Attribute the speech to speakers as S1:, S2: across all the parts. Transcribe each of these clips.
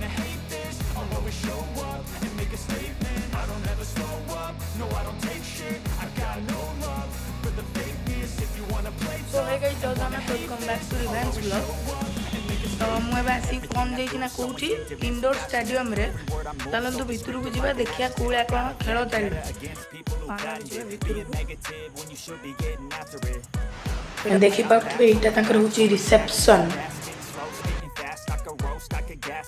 S1: wanna hate this, I'll always show up and make a statement. I don't ever slow up, no I don't take shit. I got no love for the fakeness. If you wanna play
S2: So hey guys, welcome back to Rivans vlog. तो मुझे आसी phone देना कौटी indoor stadium रे चलतु भितर को जा देखिया कौड़ा कौन खेल चलो देखिपे यहाँ हूँ reception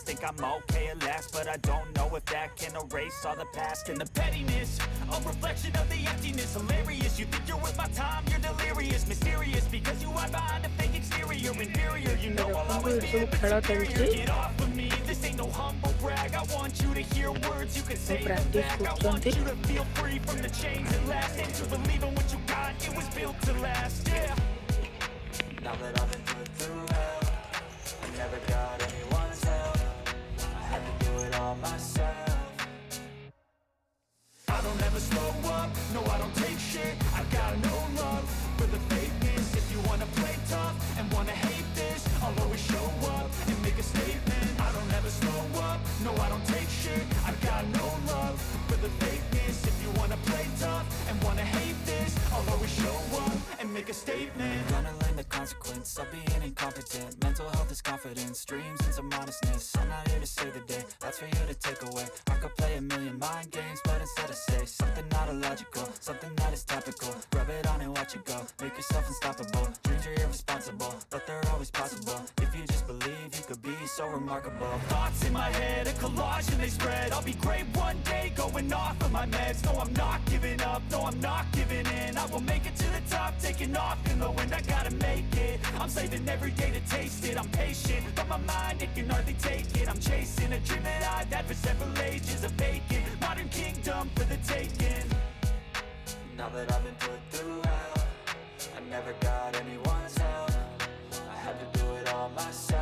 S1: think I'm okay at last, but I don't know if that can erase all the past and the pettiness, a reflection of the emptiness. Hilarious, you think you're worth my time, you're delirious, mysterious because you hide behind a fake exterior. Inferior, you know I'll always be inferior. Get off of me, this ain't no humble brag. I want you to hear words you can say them back. I want you to feel free from the chains that last, and to believe in what you got, it was built to last. Yeah. Now that I've been put through hell, I never got anyone's help. Myself, I don't ever slow up, no I don't take shit. I got no love for the fakeness. If you wanna play tough and wanna hate this, I'll always show up and make a statement. I don't ever slow up, no I don't take shit. I got no love for the fakeness. If you wanna play tough and wanna hate this, I'll always show up and make a statement. I'm gonna learn the consequence of being incompetent. Mental health is confidence, dreams and some honestness. I'm not here to save the day, that's for you to take away. I could play a million mind games, but instead I say something not illogical, something that is topical. Rub it on and watch it go, make yourself unstoppable. Dreams are irresponsible, but they're always possible. If you just believe, you could be so remarkable. Thoughts in my head, a collage and they spread. I'll be great one day, going off of my meds. No, I'm not giving up, no, I'm not giving in. I will make it to the top, taking off in the wind. I gotta make it, I'm saving every day to taste it. I'm patient, but my mind, it can hardly take it. I'm chasing a dream that I've had for several ages, a vacant modern kingdom for the taking. Now that I've been put through hell, I never got anyone's help. I had to do it all myself.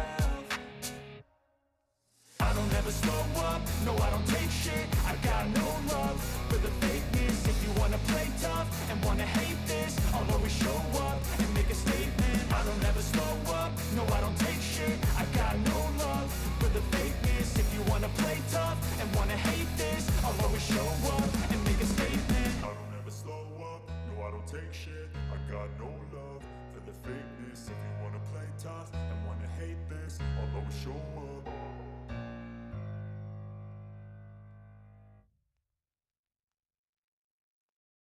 S1: I don't ever slow up, no I don't take